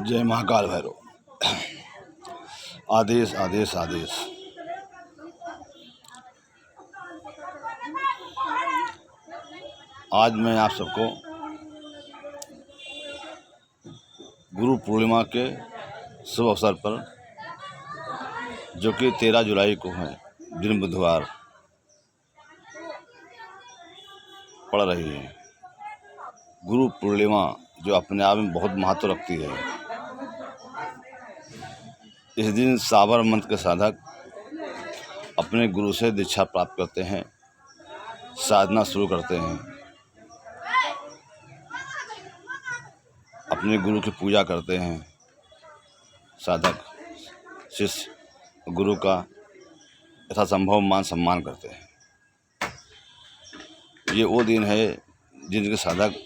जय महाकाल भैरव। आदेश आदेश आदेश। आज मैं आप सबको गुरु पूर्णिमा के शुभ अवसर पर, जो कि 13 जुलाई को है, दिन बुधवार पड़ रही है। गुरु पूर्णिमा जो अपने आप में बहुत महत्व रखती है। इस दिन साबर मंत्र के साधक अपने गुरु से दीक्षा प्राप्त करते हैं, साधना शुरू करते हैं, अपने गुरु की पूजा करते हैं। साधक शिष्य गुरु का यथासंभव मान सम्मान करते हैं। ये वो दिन है जिनके साधक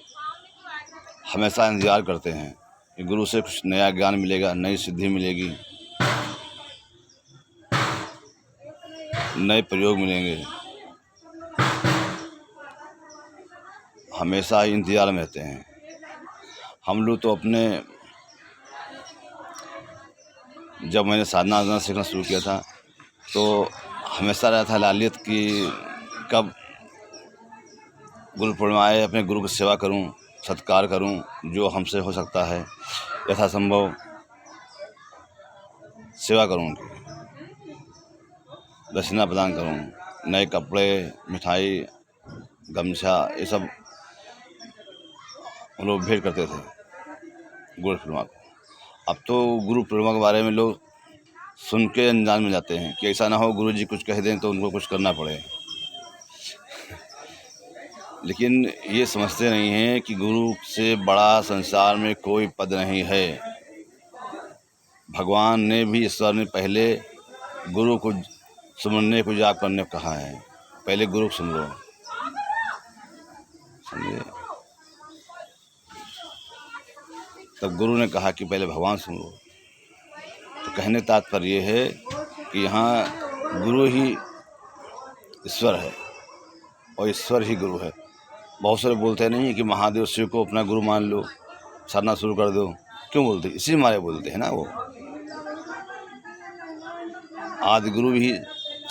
हमेशा इंतजार करते हैं कि गुरु से कुछ नया ज्ञान मिलेगा, नई सिद्धि मिलेगी, नए प्रयोग मिलेंगे। हमेशा ही इंतजार में रहते हैं। हम लोग तो अपने जब मैंने साधना सीखना शुरू किया था तो हमेशा रहता है लालियत कि कब गुरु पूर्णिमा आए, अपने गुरु की सेवा करूं, सत्कार करूं, जो हमसे हो सकता है यथासंभव सेवा करूं, उनकी दक्षिणा प्रदान करूं, नए कपड़े, मिठाई, गमछा, ये सब हम लोग भेंट करते थे गुरु पूर्णिमा को। अब तो गुरु पूर्णिमा के बारे में लोग सुन के अनजान में जाते हैं कि ऐसा ना हो गुरु जी कुछ कह दें तो उनको कुछ करना पड़े। लेकिन ये समझते नहीं हैं कि गुरु से बड़ा संसार में कोई पद नहीं है। भगवान ने भी, ईश्वर ने पहले गुरु को सुनने को, जाप करने को कहा है। पहले गुरु को सुन लो, समझे? तब गुरु ने कहा कि पहले भगवान सुन लो। तो कहने तात्पर्य ये है कि यहाँ गुरु ही ईश्वर है और ईश्वर ही गुरु है। बहुत सारे बोलते नहीं कि महादेव शिव को अपना गुरु मान लो, साधना शुरू कर दो। क्यों बोलते? इसी मारे बोलते हैं ना। वो आदि गुरु भी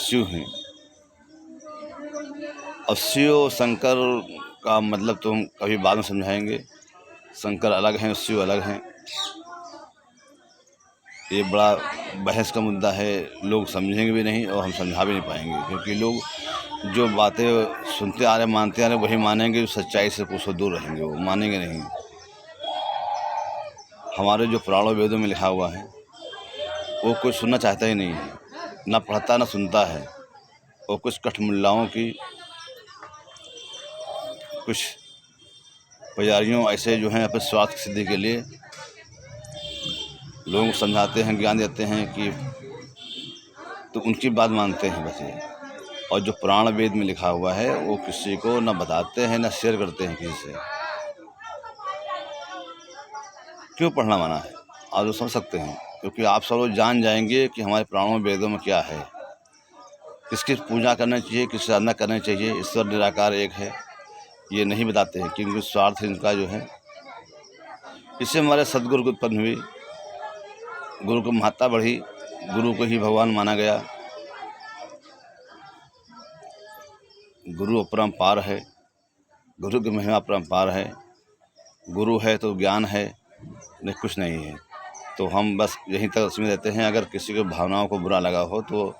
शिव हैं। और शिव शंकर का मतलब तो हम कभी बाद में समझाएंगे। शंकर अलग हैं, शिव अलग हैं। ये बड़ा बहस का मुद्दा है, लोग समझेंगे भी नहीं और हम समझा भी नहीं पाएंगे, क्योंकि लोग जो बातें सुनते आ रहे, मानते आ रहे, वही मानेंगे। जो सच्चाई से कुछ दूर रहेंगे, वो मानेंगे नहीं। हमारे जो पुराणों वेदों में लिखा हुआ है वो कोई सुनना चाहता ही नहीं है, ना पढ़ता ना सुनता है। और कुछ कठमुल्लाओं की, कुछ पुजारियों ऐसे जो हैं अपने स्वार्थ की सिद्धि के लिए लोगों को समझाते हैं, ज्ञान देते हैं कि तो उनकी बात मानते हैं बस ये। और जो पुराण वेद में लिखा हुआ है वो किसी को ना बताते हैं, ना शेयर करते हैं किसी से। क्यों पढ़ना मना है? आप लोग समझ सकते हैं, क्योंकि आप सब लोग जान जाएंगे कि हमारे पुराणों वेदों में क्या है, किसकी पूजा करना चाहिए, किसकी साधना करनी चाहिए। ईश्वर निराकार एक है, ये नहीं बताते हैं, क्योंकि स्वार्थ इनका जो है। इससे हमारे सदगुरु की उत्पत्ति हुई, गुरु की महत्ता बढ़ी, गुरु को ही भगवान माना गया। गुरु अपरंपार है, गुरु की महिमा अपरंपार है। गुरु है तो ज्ञान है, नहीं कुछ नहीं है। तो हम बस यहीं तक उसमें रहते हैं। अगर किसी को भावनाओं को बुरा लगा हो तो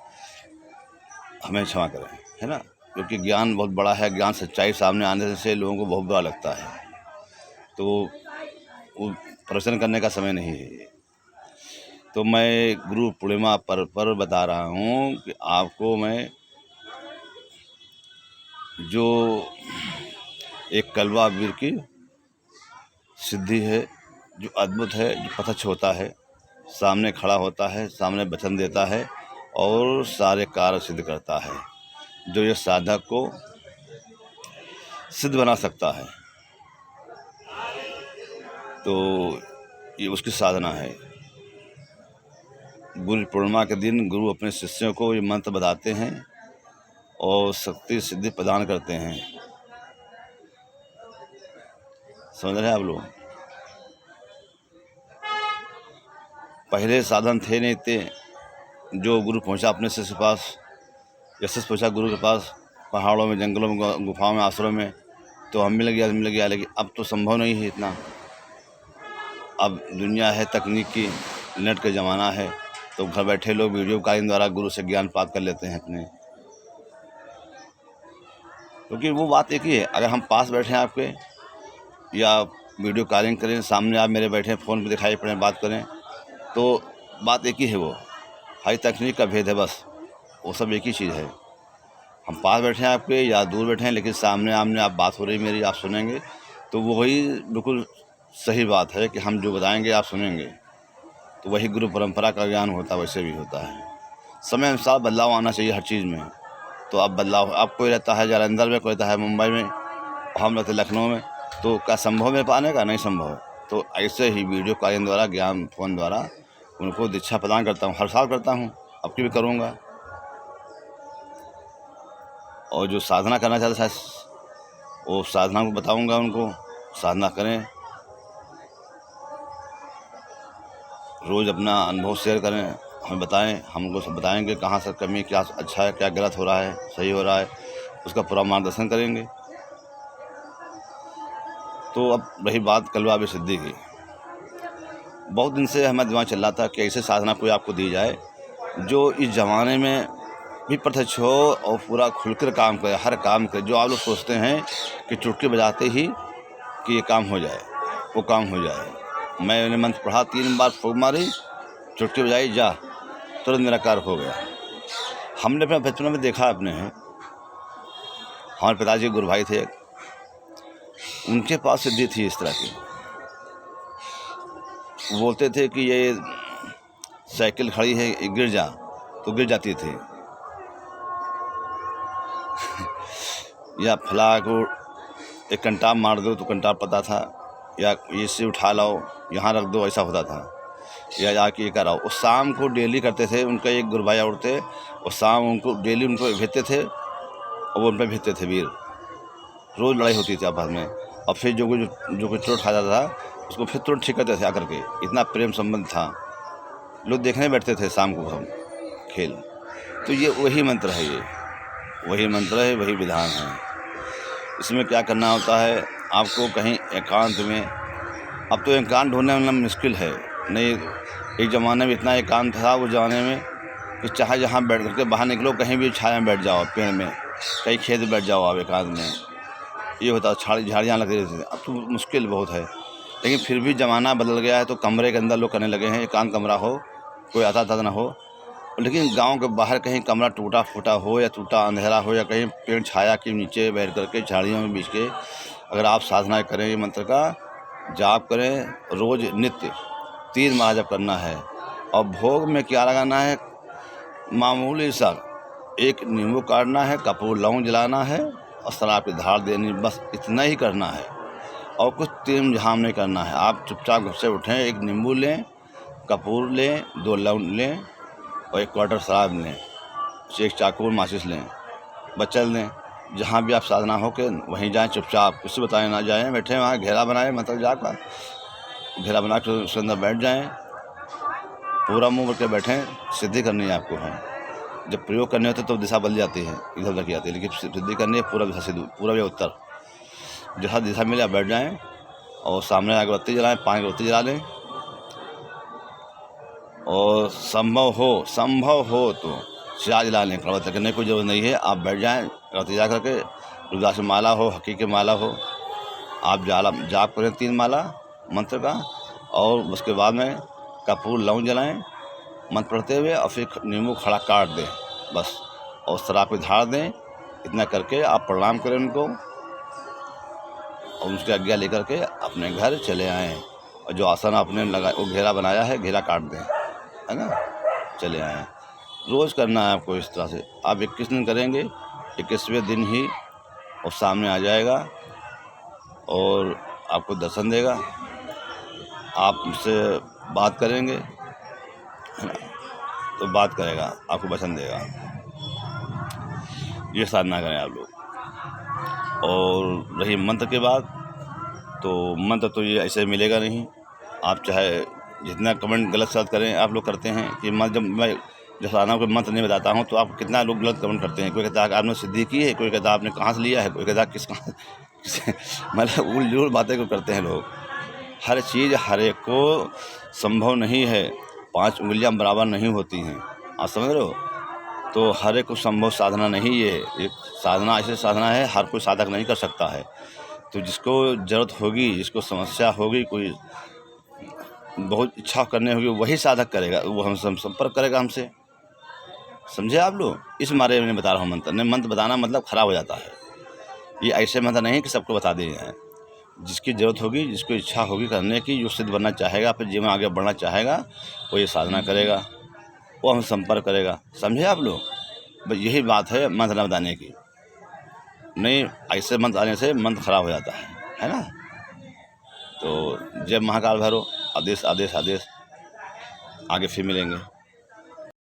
हमें क्षमा करें, है ना, क्योंकि ज्ञान बहुत बड़ा है। ज्ञान सच्चाई सामने आने से लोगों को बहुत बुरा लगता है, तो वो प्रश्न करने का समय नहीं है। तो मैं गुरु पूर्णिमा पर बता रहा हूँ कि आपको मैं जो एक कलवा वीर की सिद्धि है, जो अद्भुत है, जो प्रत्यक्ष होता है, सामने खड़ा होता है, सामने वचन देता है और सारे कार्य सिद्ध करता है, जो ये साधक को सिद्ध बना सकता है। तो ये उसकी साधना है। गुरु पूर्णिमा के दिन गुरु अपने शिष्यों को ये मंत्र बताते हैं और शक्ति सिद्धि प्रदान करते हैं। समझ रहे हैं आप लोग? पहले साधन थे नहीं इतने। जो गुरु पहुंचा अपने शिष्य के पास, जैसे पहुंचा गुरु के पास पहाड़ों में, जंगलों में, गुफाओं में, आश्रम में, तो हम मिल गया। लेकिन अब तो संभव नहीं है इतना। अब दुनिया है तकनीक की, नेट का ज़माना है, तो घर बैठे लोग वीडियो कॉलिंग द्वारा गुरु से ज्ञान प्राप्त कर लेते हैं अपने। क्योंकि वो बात एक ही है, अगर हम पास बैठे हैं आपके या वीडियो कॉलिंग करें, सामने आप मेरे बैठे फ़ोन पे दिखाई पड़े, बात करें, तो बात एक ही है। वो हाई तकनीक का भेद है बस, वो सब एक ही चीज़ है। हम पास बैठे हैं आपके या दूर बैठे हैं, लेकिन सामने आमने आप बात हो रही मेरी, आप सुनेंगे, तो वो वही बिल्कुल सही बात है कि हम जो बताएंगे आप सुनेंगे। तो वही गुरु परंपरा का ज्ञान होता है, वैसे भी होता है। समय अनुसार बदलाव आना चाहिए हर चीज़ में। तो अब बदलाव, अब कोई रहता है जालंधर में, कोई रहता है मुंबई में, हम रहते लखनऊ में, तो क्या संभव है पाने का? नहीं संभव है। तो ऐसे ही वीडियो कॉलिंग द्वारा, ज्ञान फ़ोन द्वारा उनको दीक्षा प्रदान करता हूँ। हर साल करता हूँ, अब की भी करूँगा। और जो साधना करना चाहता है वो साधना को बताऊँगा उनको, साधना करें, रोज़ अपना अनुभव शेयर करें, हमें बताएं, हम उनको सब बताएंगे कहाँ से कमी, क्या अच्छा है, क्या गलत हो रहा है, सही हो रहा है, उसका पूरा मार्गदर्शन करेंगे। तो अब रही बात कलवा सिद्धि की, बहुत दिन से हमारे दिमाग चल रहा था कि ऐसे साधना कोई आपको दी जाए जो इस ज़माने में भी प्रत्यक्ष हो और पूरा खुलकर काम करे, हर काम करे। जो आप लोग सोचते हैं कि चुटकी बजाते ही कि ये काम हो जाए, वो काम हो जाए। मैंने मंत्र पढ़ा, 3 बार फूंक मारी, चुटकी बजाई, जा, तुरंत मेरा कार्य हो गया। हमने अपने बचपन में देखा अपने, हमारे पिताजी गुरु भाई थे, उनके पास सिद्धि थी इस तरह की। वो बोलते थे कि ये साइकिल खड़ी है, गिर जा, तो गिर जाती थी। या फला को एक कंटाप मार दो तो कंटाप पता था, या इसे उठा लाओ, यहाँ रख दो, ऐसा होता था। या जाके ये कराओ। उस शाम को डेली करते थे, उनका एक गुरु भाई और थे, और शाम उनको डेली उनको भेजते थे और वो उन पर भेजते थे वीर। रोज़ लड़ाई होती थी आपस में, और फिर जो कुछ चोट खा जाता था उसको फिर तुरंत ठीक करते थे आकर के। इतना प्रेम संबंध था, लोग देखने बैठते थे शाम को हम खेल। तो ये वही मंत्र है, ये वही मंत्र है, वही विधान है। इसमें क्या करना होता है आपको, कहीं एकांत में। अब तो एकांत ढूंढने में मुश्किल है, नहीं एक ज़माने में इतना एकांत था उस ज़माने में कि चाहे जहाँ बैठ करके बाहर निकलो, कहीं भी छाया में बैठ जाओ, पेड़ में, कहीं खेत में बैठ जाओ आप एकांत में, ये होता। झाड़ियाँ लगी रहती थी। अब तो मुश्किल बहुत है, लेकिन फिर भी ज़माना बदल गया है, तो कमरे के अंदर लोग करने लगे हैं। एकांत कमरा हो, कोई आता था ना हो, लेकिन गांव के बाहर कहीं कमरा टूटा फूटा हो, या टूटा अंधेरा हो, या कहीं पेड़ छाया के नीचे बैठ करके झाड़ियों में बीच के अगर आप साधना करें, ये मंत्र का जाप करें, रोज़ नित्य 3 माह जप करना है। और भोग में क्या लगाना है, मामूली सा एक नींबू काटना है, कपूर लौंग जलाना है और शराब की धार देनी, बस इतना ही करना है। और कुछ तीम झाम नहीं करना है। आप चुपचाप घर से उठें, एक नींबू लें, कपूर लें, 2 लौंग लें और 1 क्वार्टर शराब लें, एक चाकू माचिस लें, बस चल दें। जहाँ भी आप साधना हो के वहीं जाएं, चुपचाप, किसी बताए ना जाएं, बैठे वहाँ घेरा बनाएं, मतलब जाकर घेरा बना के उसके अंदर बैठ जाएं, पूरा मुंह करके बैठें। सिद्धि करनी है आपको है, जब प्रयोग करने होते तो दिशा बदल जाती है, इधर उधर की जाती है, लेकिन सिद्धि करनी है पूरा दिशा से, पूरा या उत्तर, जहाँ दिशा मिले आप बैठ जाएं और सामने अगरबत्ती जलाएं, 5 अगरबत्ती जला लें। और संभव हो तो चाय जला लें, अगरबत्ती करने की कोई ज़रूरत नहीं है। आप बैठ जाएं, अगरबत्ती जला करके, रुद्राक्ष माला हो, हकी की माला हो, आप जाप करें 3 माला मंत्र का, और उसके बाद में कपूर लौंग जलाएं मंत्र पढ़ते हुए, और फिर नींबू खड़ा काट दें बस, और शराब की धार दें। इतना करके आप प्रणाम करें उनको और उसकी आज्ञा लेकर के अपने घर चले आएँ। और जो आसन आपने लगा, वो घेरा बनाया है, घेरा काट दें, है ना, चले आएँ। रोज़ करना है आपको इस तरह से। आप 21 दिन करेंगे, 21वें दिन ही वो सामने आ जाएगा और आपको दर्शन देगा, आप उससे बात करेंगे, है ना, तो बात करेगा, आपको वचन देगा। ये साधना करें आप लोग। और रही मंत्र के बाद, तो मंत्र तो ये ऐसे मिलेगा नहीं। आप चाहे जितना कमेंट गलत सलत करें आप लोग करते हैं कि जब मैं साधना को मंत्र नहीं बताता हूँ तो आप कितना लोग गलत कमेंट करते हैं। कोई कहता है आपने सिद्धि की है, कोई कहता है आपने कहाँ से लिया है, कोई कहता है किस कहाँ मतलब उल-जुल बातें को करते हैं लोग। हर चीज़ हर एक को संभव नहीं है, 5 उँगलियाँ बराबर नहीं होती हैं, आप समझ रहे हो? तो हर एक को संभव साधना नहीं है। एक साधना ऐसी साधना है, हर कोई साधक नहीं कर सकता है। तो जिसको ज़रूरत होगी, जिसको समस्या होगी, कोई बहुत इच्छा करने होगी, वही साधक करेगा, वो हमसे संपर्क करेगा हमसे। समझे आप लोग? इस मारे में बता रहा हूँ मंत्र। नहीं, मंत्र बताना मतलब खराब हो जाता है। ये ऐसे मंत्र नहीं कि सबको बता दिए हैं। जिसकी ज़रूरत होगी, जिसको इच्छा होगी करने की, जो सिद्ध बनना चाहेगा, अपने जीवन में आगे बढ़ना चाहेगा, वो ये साधना करेगा, वो हमसे संपर्क करेगा। समझे आप लोग? बस यही बात है मंत्र न बताने की। नहीं, ऐसे मंत्र आने से मंत्र खराब हो जाता है ना? तो जय महाकाल भैरव। आदेश आदेश आदेश। आगे फिर मिलेंगे।